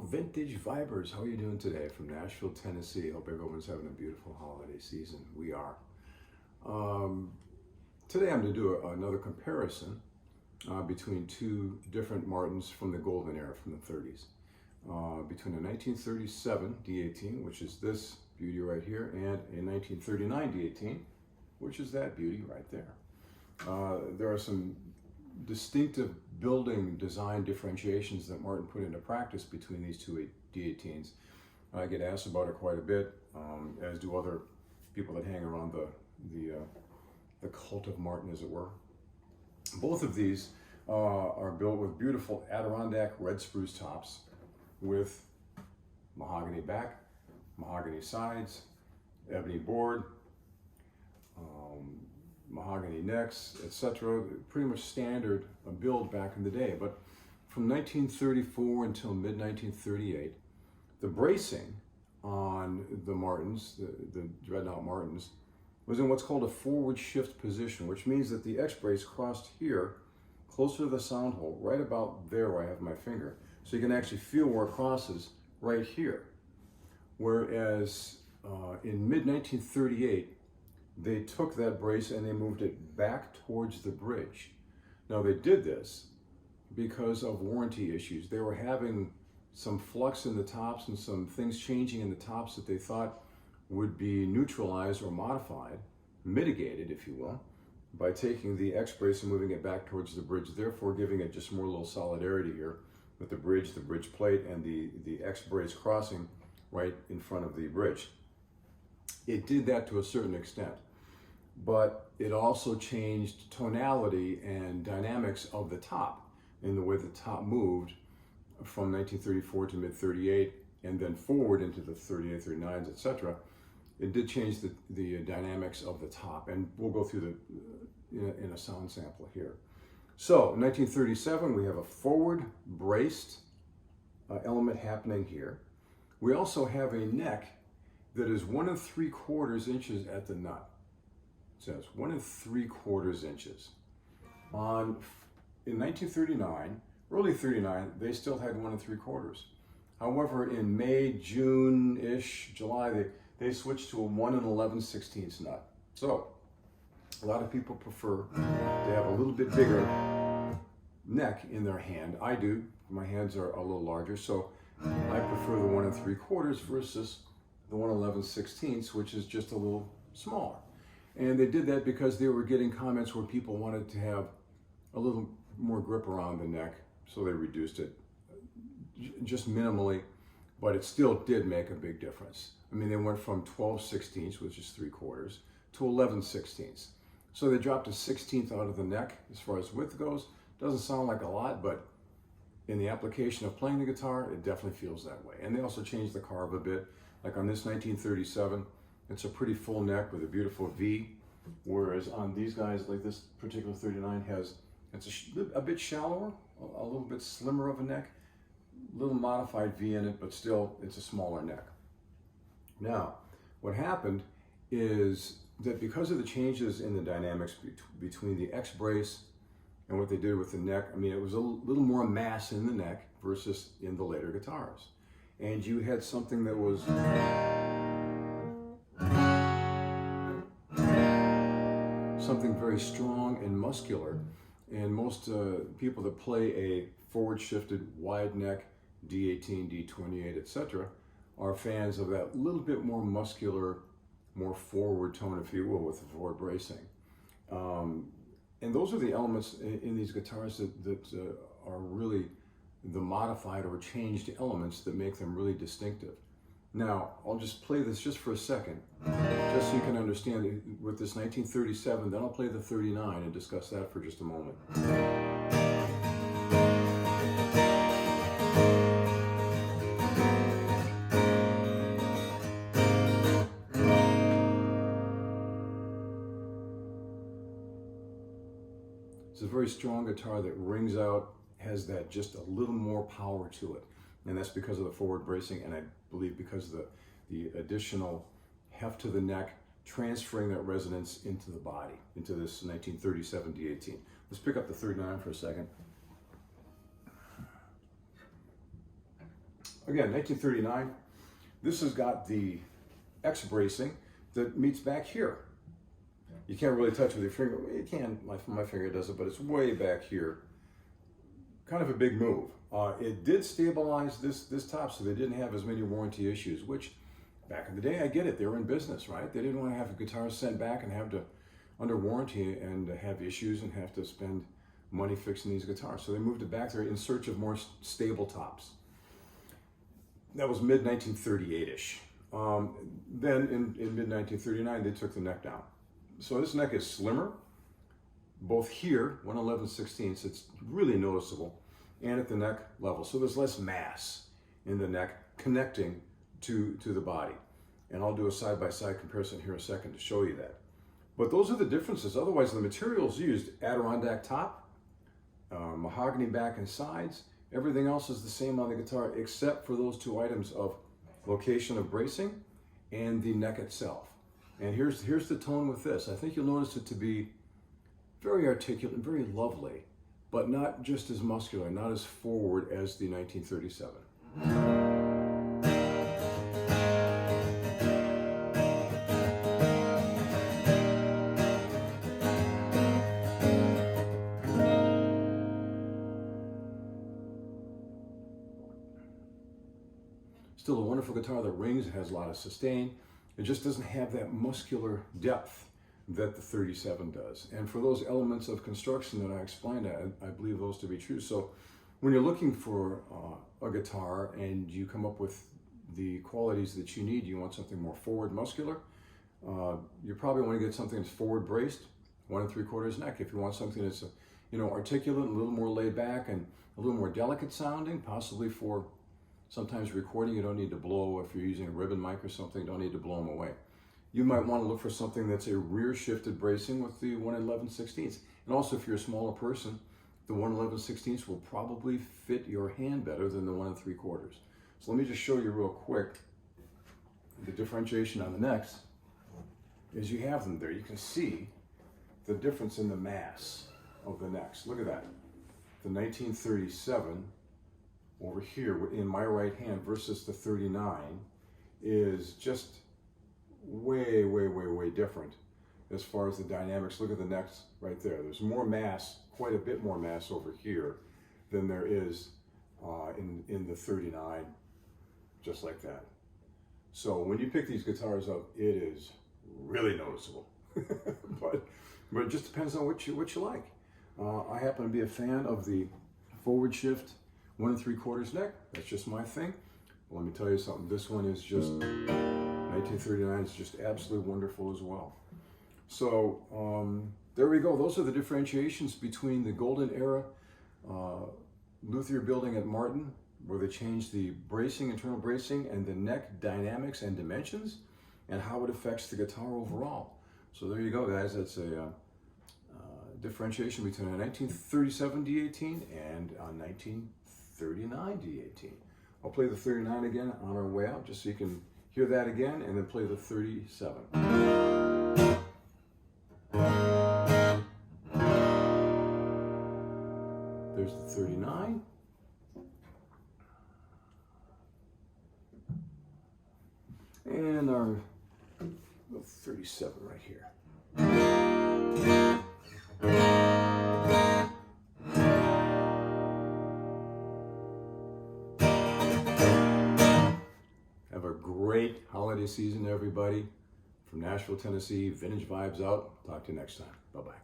Vintage Vibers. How are you doing today? From Nashville, Tennessee. Hope everyone's having a beautiful holiday season. We are. Today I'm going to do another comparison between two different Martins from the golden era, from the 30s. Between a 1937 D-18, which is this beauty right here, and a 1939 D-18, which is that beauty right there. There are some distinctive building design differentiations that Martin put into practice between these two D-18s. I get asked about it quite a bit, as do other people that hang around the cult of Martin, as it were. Both of these are built with beautiful Adirondack red spruce tops with mahogany back, mahogany sides, ebony board, mahogany necks, etc. Pretty much standard build back in the day. But from 1934 until mid-1938, the bracing on the Martins, the Dreadnought Martins, was in what's called a forward shift position, which means that the X-brace crossed here, closer to the sound hole, right about there where I have my finger. So you can actually feel where it crosses right here. Whereas in mid-1938, they took that brace and they moved it back towards the bridge. Now they did this because of warranty issues. They were having some flux in the tops and some things changing in the tops that they thought would be neutralized or modified, mitigated, if you will, by taking the X-brace and moving it back towards the bridge, therefore giving it just more little solidarity here with the bridge plate, and the X-brace crossing right in front of the bridge. It did that to a certain extent, but it also changed tonality and dynamics of the top in the way the top moved from 1934 to mid-38 and then forward into the 38, 39s, etc. It did change the dynamics of the top, and we'll go through in a sound sample here. So in 1937, we have a forward braced element happening here. We also have a neck that is 1 3/4 inches at the nut. It says 1 3/4 inches. In 1939, early 39, they still had 1 3/4. However, in May, June-ish, July, they switched to a 1 11/16 nut. So a lot of people prefer to have a little bit bigger neck in their hand. I do. My hands are a little larger, so I prefer the 1 3/4 versus the 1 11/16, which is just a little smaller. And they did that because they were getting comments where people wanted to have a little more grip around the neck, so they reduced it just minimally, but it still did make a big difference. I mean, they went from 12/16, which is 3/4, to 11/16. So they dropped a 1/16 out of the neck as far as width goes. Doesn't sound like a lot, but in the application of playing the guitar, it definitely feels that way. And they also changed the carve a bit. Like on this 1937, it's a pretty full neck with a beautiful V, whereas on these guys, like this particular 39 it's a bit shallower, a little bit slimmer of a neck, a little modified V in it, but still it's a smaller neck. Now, what happened is that because of the changes in the dynamics between the X-brace and what they did with the neck, I mean, it was a little more mass in the neck versus in the later guitars. And you had something that was something very strong and muscular. And most people that play a forward shifted wide neck D-18, D-28, etc. are fans of that little bit more muscular, more forward tone, if you will, with the forward bracing. And those are the elements in these guitars that are really the modified or changed elements that make them really distinctive. Now, I'll just play this just for a second, just so you can understand it with this 1937, then I'll play the 39 and discuss that for just a moment. It's a very strong guitar that rings out, has that just a little more power to it. And that's because of the forward bracing, and I believe because of the additional heft to the neck, transferring that resonance into the body, into this 1937 D-18. Let's pick up the 39 for a second. again, 1939. This has got the X bracing that meets back here. You can't really touch with your finger. You can, my finger does it, but it's way back here. Kind of a big move. It did stabilize this top, so they didn't have as many warranty issues, which back in the day, I get it. They were in business, right? They didn't want to have a guitar sent back and have to, under warranty, and have issues and have to spend money fixing these guitars. So they moved it back there in search of more stable tops. That was mid-1938-ish. Then in mid-1939, they took the neck down. So this neck is slimmer, both here, 1/11/16, it's really noticeable, and at the neck level. So there's less mass in the neck connecting to the body. And I'll do a side-by-side comparison here in a second to show you that. But those are the differences. Otherwise, the materials used, Adirondack top, mahogany back and sides, everything else is the same on the guitar except for those two items of location of bracing and the neck itself. And here's the tone with this. I think you'll notice it to be very articulate and very lovely, but not just as muscular, not as forward as the 1937. Still a wonderful guitar that rings, it has a lot of sustain. It just doesn't have that muscular depth that the 37 does. And for those elements of construction that I explained, I believe those to be true. So when you're looking for a guitar and you come up with the qualities that you need, you want something more forward muscular, you probably want to get something that's forward braced, 1 3/4 neck. If you want something that's articulate and a little more laid back and a little more delicate sounding, possibly for sometimes recording, you don't need to blow. If you're using a ribbon mic or something, you don't need to blow them away. You might want to look for something that's a rear shifted bracing with the 1/11/16. And also, if you're a smaller person, the 1/11/16 will probably fit your hand better than the 1 3/4. So let me just show you real quick the differentiation on the necks. As you have them there, you can see the difference in the mass of the necks. Look at that. The 1937 over here in my right hand versus the 39 is just way, way, way, way different as far as the dynamics. Look at the necks right there. There's more mass, quite a bit more mass over here than there is in the 39, just like that. So when you pick these guitars up, it is really noticeable. but it just depends on what you like. I happen to be a fan of the forward shift 1 3/4 neck. That's just my thing. Well, let me tell you something. This one is just 1939. It's just absolutely wonderful as well. So there we go. Those are the differentiations between the golden era luthier building at Martin, where they changed the bracing, internal bracing, and the neck dynamics and dimensions, and how it affects the guitar overall. So there you go, guys. That's a differentiation between a 1937 D-18 and a 1939 D-18. I'll play the 39 again on our way out, just so you can hear that again, and then play the 37. There's the 39. And our 37 right here. Have a great holiday season, everybody. From Nashville, Tennessee, Vintage Vibes out. Talk to you next time. Bye-bye.